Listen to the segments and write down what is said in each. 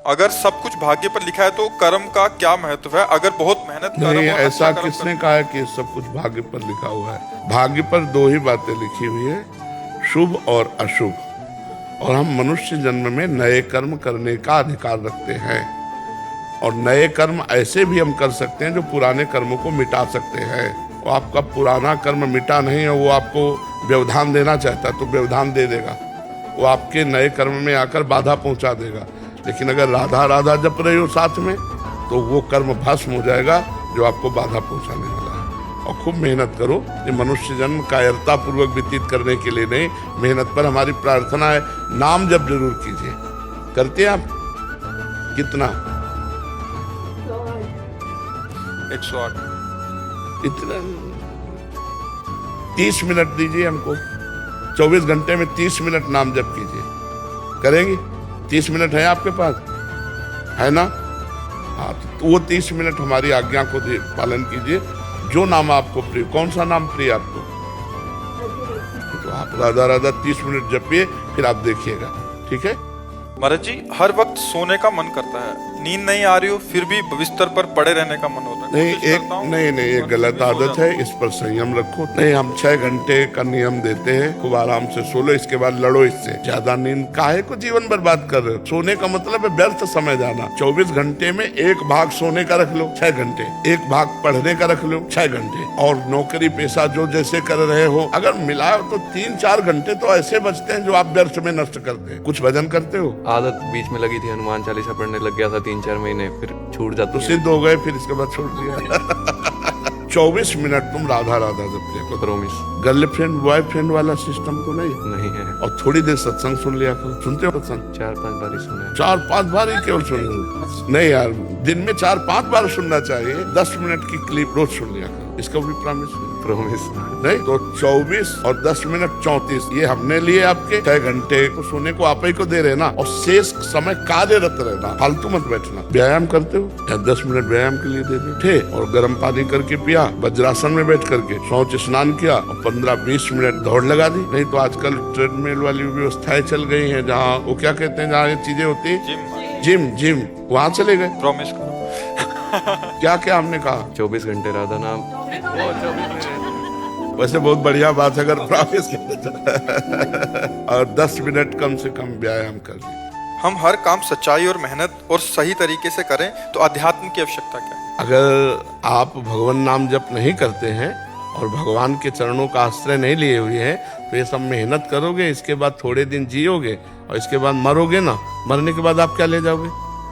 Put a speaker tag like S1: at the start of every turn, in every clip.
S1: अगर सब कुछ भाग्य पर लिखा है तो कर्म का क्या महत्व है? अगर बहुत मेहनत
S2: नहीं,
S1: और
S2: ऐसा
S1: अच्छा कर्म
S2: किसने कहा है कि सब कुछ भाग्य पर लिखा हुआ है? भाग्य पर दो ही बातें लिखी हुई है, शुभ और अशुभ। और हम मनुष्य जन्म में नए कर्म करने का अधिकार रखते हैं, और नए कर्म ऐसे भी हम कर सकते हैं जो पुराने कर्मों को मिटा सकते हैं। वो आपका पुराना कर्म मिटा नहीं है, वो आपको व्यवधान देना चाहता है तो व्यवधान दे देगा, वो आपके नए कर्म में आकर बाधा पहुंचा देगा। लेकिन अगर राधा राधा जप रहे हो साथ में, तो वो कर्म भस्म हो जाएगा जो आपको बाधा पहुंचाने वाला है। और खूब मेहनत करो। ये मनुष्य जन्म कायरता पूर्वक व्यतीत करने के लिए नहीं, मेहनत पर हमारी प्रार्थना है। नाम जप जरूर कीजिए। करते हैं आप? कितना?
S1: 108।
S2: इतना 30 मिनट दीजिए हमको। 24 घंटे में 30 मिनट नाम जप कीजिए। करेंगे? 30 मिनट है आपके पास? है ना? हाँ, तो वो 30 मिनट हमारी आज्ञा को पालन कीजिए। जो नाम आपको प्रिय, कौन सा नाम प्रिय आपको, तो आप राधा राधा 30 मिनट जपिए, फिर आप देखिएगा। ठीक है?
S1: महाराज जी, हर वक्त सोने का मन करता है, नींद नहीं आ रही हो फिर भी बिस्तर पर पड़े रहने का मन होता है।
S2: नहीं,
S1: कोशिश करता हूं,
S2: नहीं, ये गलत आदत है, इस पर संयम रखो। नहीं, हम 6 घंटे का नियम देते हैं, खूब आराम से सो लो, इसके बाद लड़ो इससे। ज्यादा नींद काहे को जीवन बर्बाद कर रहे हो? सोने का मतलब है व्यर्थ समय जाना। 24 घंटे में एक भाग सोने का रख लो 6 घंटे, एक भाग पढ़ने का रख लो 6 घंटे, और नौकरी पेशा जो जैसे कर रहे हो अगर मिलाओ तो 3-4 घंटे तो ऐसे बचते हैं जो आप व्यर्थ में नष्ट करते हैं। कुछ भजन करते हो?
S3: आदत बीच में लगी थी, हनुमान चालीसा पढ़ने लग गया था 3-4 महीने, फिर छूट जाती
S2: तो
S3: है।
S2: सिद्ध हो गए, फिर इसके बाद छोड़ दिया। 24 मिनट तुम राधा राधा जप लिया।
S3: प्रॉमिस।
S2: गर्लफ्रेंड बॉयफ्रेंड वाला सिस्टम तो नहीं।
S3: नहीं है।
S2: और थोड़ी देर सत्संग सुन लिया करो। सुनते हो सत्संग?
S3: 4-5 बार ही सुने।
S2: 4-5 बार ही केवल सुन? नहीं यार, दिन में 4-5 बार सुनना चाहिए। 10 मिनट की क्लिप रोज सुन लिया करो। इसका भी प्रॉमिस
S3: प्रॉमिस।
S2: नहीं तो 24 और 10 मिनट 34 ये हमने लिए आपके 6 घंटे को सोने को आप ही को दे रहे ना, और शेष समय कार्यरत रहना, फालतू मत बैठना। व्यायाम करते हो या 10 मिनट व्यायाम के लिए दे दे थे, और गर्म पानी करके पिया, वज्रासन में बैठ करके शौच स्नान किया, और 15-20 मिनट दौड़ लगा दी। नहीं तो आजकल ट्रेडमिल वाली व्यवस्थाएं चल गई है, जहाँ वो क्या कहते हैं, जहाँ ये चीजें होती है, जिम, वहाँ चले गए।
S1: प्रॉमिस करो।
S2: क्या क्या हमने कहा?
S3: 24 घंटे राधा नाम।
S2: वैसे बहुत बढ़िया बात है अगर प्रॉमिस और 10 मिनट कम से कम व्यायाम कर ली।
S1: हम हर काम सच्चाई और मेहनत और सही तरीके से करें तो अध्यात्म की आवश्यकता क्या है?
S2: अगर आप भगवान नाम जप नहीं करते हैं और भगवान के चरणों का आश्रय नहीं लिए हुए हैं, तो ये सब मेहनत करोगे, इसके बाद थोड़े दिन जियोगे और इसके बाद मरोगे ना, मरने के बाद आप क्या ले जाओगे?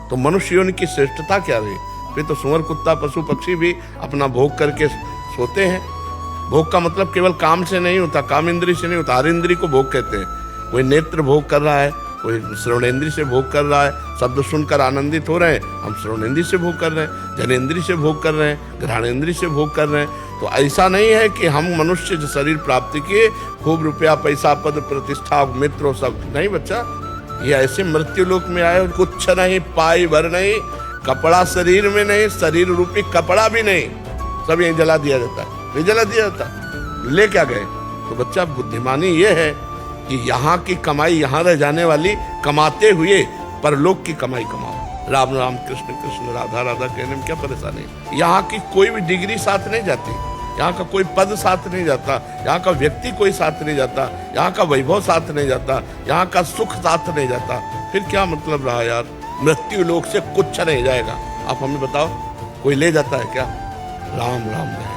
S2: तो मनुष्य योनि की श्रेष्ठता क्या रही? फिर तो सुअर, कुत्ता, पशु पक्षी भी अपना भोग करके सोते हैं। भोग का मतलब केवल काम से नहीं होता, काम इंद्री से नहीं होता, हर इंद्री को भोग कहते हैं। कोई नेत्र भोग कर रहा है, कोई श्रवणेंद्री से भोग कर रहा है, शब्द सुनकर आनंदित हो रहे हैं, हम श्रवणेंद्री से भोग कर रहे हैं, जनेंद्री से भोग कर रहे हैं, घ्राणेंद्री से भोग कर रहे हैं। तो ऐसा नहीं है कि हम मनुष्य जो शरीर प्राप्ति किए, खूब रुपया पैसा पद प्रतिष्ठा मित्र सब नहीं बच्चा, ये ऐसे मृत्यु लोक में आए, कुछ नहीं, पाई भर नहीं, कपड़ा शरीर में नहीं, शरीर रूपी कपड़ा भी नहीं, सब यही जला दिया जाता है। ये जला दिया जाता, ले क्या गए? तो बच्चा बुद्धिमानी ये है कि यहाँ की कमाई यहाँ रह जाने वाली, कमाते हुए परलोक की कमाई कमाओ। राम राम कृष्ण कृष्ण राधा राधा कहने में क्या परेशानी है? यहाँ की कोई भी डिग्री साथ नहीं जाती, यहाँ का कोई पद साथ नहीं जाता, यहाँ का व्यक्ति कोई साथ नहीं जाता, यहाँ का वैभव साथ नहीं जाता, यहाँ का सुख साथ नहीं जाता। फिर क्या मतलब रहा यार? मृत्यु लोक से कुछ नहीं जाएगा। आप हमें बताओ, कोई ले जाता है क्या? राम राम जाएगा।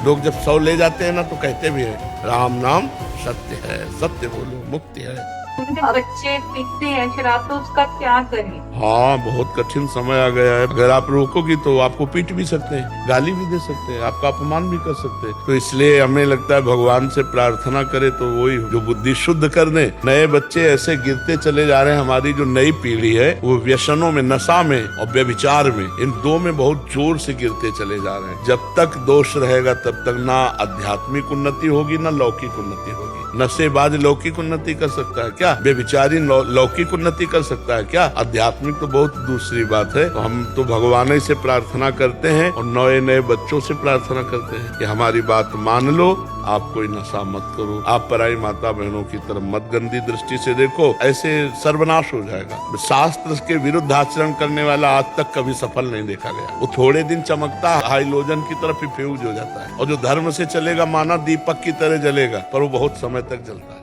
S2: लोग जब 100 ले जाते हैं ना, तो कहते भी है राम नाम सत्य है, सत्य बोलो मुक्ति है।
S4: बच्चे पीते हैं शराब, तो उसका क्या करें?
S2: हाँ, बहुत कठिन समय आ गया है। अगर आप रोकोगी तो आपको पीट भी सकते हैं, गाली भी दे सकते हैं, आपका अपमान भी कर सकते हैं। तो इसलिए हमें लगता है भगवान से प्रार्थना करे तो वही जो बुद्धि शुद्ध कर दे। नए बच्चे ऐसे गिरते चले जा रहे हैं। हमारी जो नई पीढ़ी है वो व्यसनों में, नशा में और व्यभिचार में, इन दो में बहुत जोर से गिरते चले जा रहे हैं। जब तक दोष रहेगा तब तक ना आध्यात्मिक उन्नति होगी ना लौकिक उन्नति होगी। नशेबाज लौकिक उन्नति कर सकता है क्या? बेविचारी लौकिक उन्नति कर सकता है क्या? अध्यात्म आध्यात्मिक तो बहुत दूसरी बात है। तो हम तो भगवान ही से प्रार्थना करते हैं और नए नए बच्चों से प्रार्थना करते हैं कि हमारी बात मान लो, आप कोई नशा मत करो, आप पराई माता बहनों की तरफ मत गंदी दृष्टि से देखो, ऐसे सर्वनाश हो जाएगा। शास्त्र के विरुद्ध आचरण करने वाला आज तक कभी सफल नहीं देखा गया। वो थोड़े दिन चमकता है, हाइलोजन की तरफ ही फ्यूज हो जाता है, और जो धर्म से चलेगा माना दीपक की तरह जलेगा, पर वो बहुत समय तक जलता है।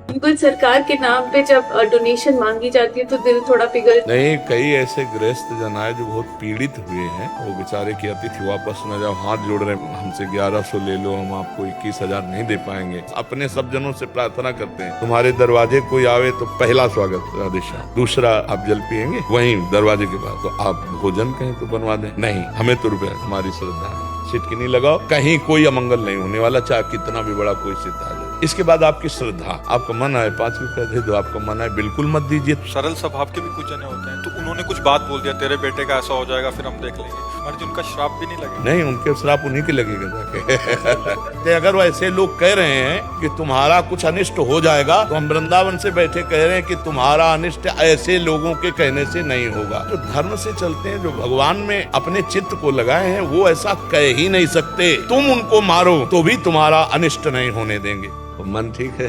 S5: बिल्कुल, सरकार के नाम पे जब डोनेशन मांगी जाती है तो दिल थोड़ा पिघल।
S2: नहीं, कई ऐसे गृहस्थ जन आए जो बहुत पीड़ित हुए हैं, वो बेचारे की अतिथि वापस न जाओ, हाथ जोड़ रहे हैं, हमसे 1100 ले लो, हम आपको 21,000 नहीं दे पाएंगे। अपने सब जनों से प्रार्थना करते हैं, तुम्हारे दरवाजे कोई आवे तो पहला स्वागत राधेश्याम, दूसरा आप जल पियेंगे वहीं दरवाजे के बाद, तो आप भोजन कहें तो बनवा दें, नहीं हमें तो रुपया, हमारी श्रद्धा है, सिटकी नहीं लगाओ, कहीं कोई अमंगल नहीं होने वाला, चाहे कितना भी बड़ा कोई सिद्धा है। इसके बाद आपकी श्रद्धा, आपका मन है 5 रुपए दे दो, आपका मन है बिल्कुल मत दीजिए।
S1: सरल स्वभाव के भी कुछ जने होते हैं, तो उन्होंने कुछ बात बोल दिया, तेरे बेटे का ऐसा हो जाएगा, फिर हम देख लेंगे, मर्जी उनका श्राप भी नहीं लगेगा।
S2: नहीं, उनके श्राप उन्हीं के लगेगा जाके। अगर वो ऐसे लोग कह रहे हैं कि तुम्हारा कुछ अनिष्ट हो जाएगा, तो हम वृंदावन से बैठे कह रहे हैं कि तुम्हारा अनिष्ट ऐसे लोगों के कहने से नहीं होगा। जो धर्म से चलते हैं, जो भगवान में अपने चित्त को लगाए हैं, वो ऐसा कह ही नहीं सकते। तुम उनको मारो तो भी तुम्हारा अनिष्ट नहीं होने देंगे। तो मन ठीक है,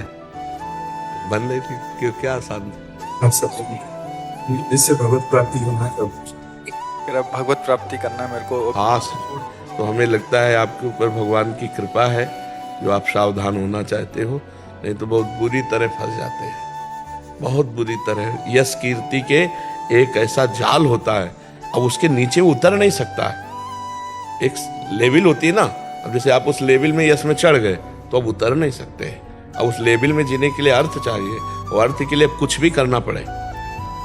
S2: बन रही थी क्यों, क्या आसान
S6: इससे भगवत प्राप्ति होना है।
S1: मेरा भगवत प्राप्ति करना है मेरे को।
S2: आस तो हमें लगता है आपके ऊपर भगवान की कृपा है जो आप सावधान होना चाहते हो, नहीं तो बहुत बुरी तरह फंस जाते हैं, बहुत बुरी तरह। यश कीर्ति के एक ऐसा जाल होता है, अब उसके नीचे उतर नहीं सकता है। एक लेवल होती है ना, अब जैसे आप उस लेवल में यश में चढ़ गए तो अब उतर नहीं सकते। अब उस लेवल में जीने के लिए अर्थ चाहिए, और अर्थ के लिए कुछ भी करना पड़े।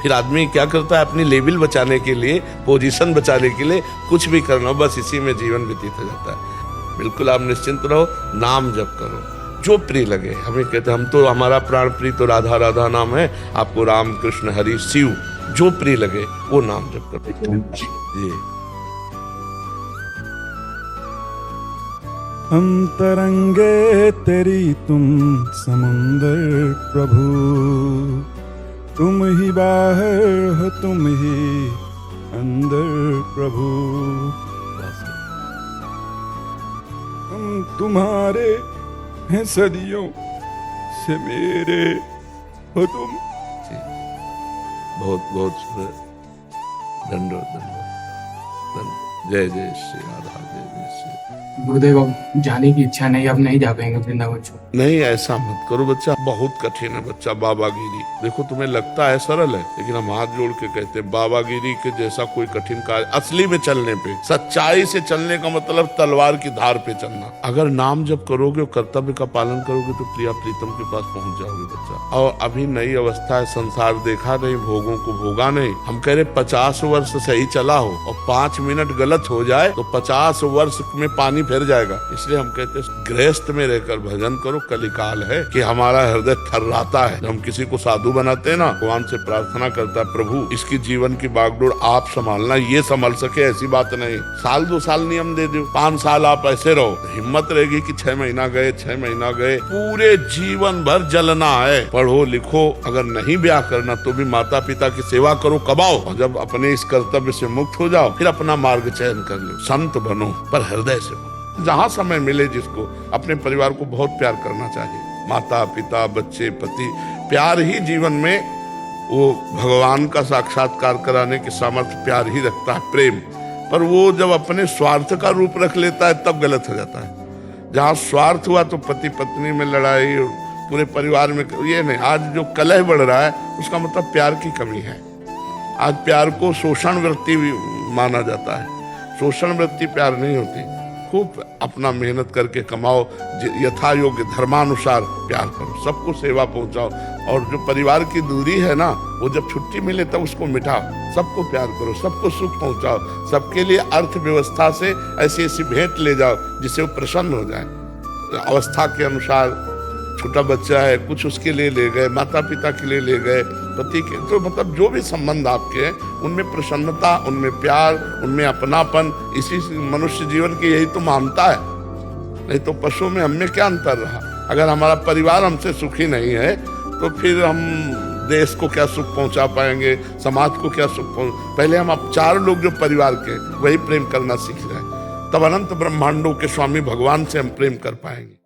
S2: फिर आदमी क्या करता है, अपनी लेवल बचाने के लिए, पोजीशन बचाने के लिए कुछ भी करना, बस इसी में जीवन व्यतीत हो जाता है। बिल्कुल आप निश्चिंत रहो, नाम जप करो जो प्रिय लगे। हमें कहते हम तो, हमारा प्राण प्रिय तो राधा राधा नाम है, आपको राम कृष्ण हरि शिव जो प्रिय लगे वो नाम जप करो जी।
S7: हम तरंगे तेरी तुम समुंदर प्रभु, तुम ही बाहर हो तुम ही अंदर प्रभु, हम तुम्हारे हैं सदियों से मेरे हो तुम।
S2: बहुत बहुत दंडोत दंडोत। जय जय श्री राधा, जय जय श्री।
S6: गुरुदेव, अब जाने की इच्छा नहीं, अब नहीं जा पाएंगे वृंदावन छोड़।
S2: नहीं, ऐसा मत करो बच्चा, बहुत कठिन है बच्चा बाबागिरी। देखो तुम्हें लगता है सरल है, लेकिन हम हाथ जोड़ के कहते हैं बाबागिरी के जैसा कोई कठिन कार्य असली में चलने पे, सच्चाई से चलने का मतलब तलवार की धार पे चलना। अगर नाम जब करोगे और कर्तव्य का पालन करोगे तो प्रिया प्रीतम के पास पहुंच जाओगे बच्चा। और अभी नई अवस्था है, संसार देखा नहीं, भोगों को भोगा नहीं। हम कह रहे 50 वर्ष सही चला हो और 5 मिनट गलत हो जाए तो 50 वर्ष में पानी फिर जाएगा। इसलिए हम कहते हैं गृहस्थ में रहकर भजन करो। कलिकाल है कि हमारा हृदय थर्राता है। जब हम किसी को साधु बनाते हैं ना, भगवान से प्रार्थना करता है, प्रभु इसकी जीवन की बागडोर आप संभालना, ये संभाल सके ऐसी बात नहीं। 1-2 साल नियम दे दो, 5 साल आप ऐसे रहो, हिम्मत रहेगी कि 6 महीना गए, 6 महीना गए, पूरे जीवन भर जलना है। पढ़ो लिखो, अगर नहीं ब्याह करना तो भी माता पिता की सेवा करो, कमाओ, और जब अपने इस कर्तव्य से मुक्त हो जाओ फिर अपना मार्ग चयन कर लो। संत बनो पर हृदय से बनो। जहाँ समय मिले जिसको, अपने परिवार को बहुत प्यार करना चाहिए। माता पिता बच्चे पति, प्यार ही जीवन में वो भगवान का साक्षात्कार कराने की सामर्थ्य प्यार ही रखता है, प्रेम। पर वो जब अपने स्वार्थ का रूप रख लेता है तब गलत हो जाता है। जहाँ स्वार्थ हुआ तो पति पत्नी में लड़ाई, पूरे परिवार में, ये नहीं। आज जो कलह बढ़ रहा है उसका मतलब प्यार की कमी है। आज प्यार को शोषण वृत्ति माना जाता है। शोषण वृत्ति प्यार नहीं होती। खूब अपना मेहनत करके कमाओ, यथा योग्य धर्मानुसार प्यार करो, सबको सेवा पहुंचाओ। और जो परिवार की दूरी है ना, वो जब छुट्टी मिले तब उसको मिटाओ। सबको प्यार करो, सबको सुख पहुंचाओ, सबके लिए अर्थव्यवस्था से ऐसी ऐसी भेंट ले जाओ जिससे वो प्रसन्न हो जाए। अवस्था के अनुसार, छोटा बच्चा है कुछ उसके लिए ले गए, माता पिता के लिए ले गए, पति के, तो मतलब जो भी संबंध आपके हैं उनमें प्रसन्नता, उनमें प्यार, उनमें अपनापन, इसी मनुष्य जीवन की यही तो महानता है। नहीं तो पशु में हमें क्या अंतर रहा। अगर हमारा परिवार हमसे सुखी नहीं है तो फिर हम देश को क्या सुख पहुंचा पाएंगे, समाज को क्या सुख पहले हम अब 4 लोग जो परिवार के वही प्रेम करना सीख रहे हैं, तब अनंत ब्रह्मांडों के स्वामी भगवान से हम प्रेम कर पाएंगे।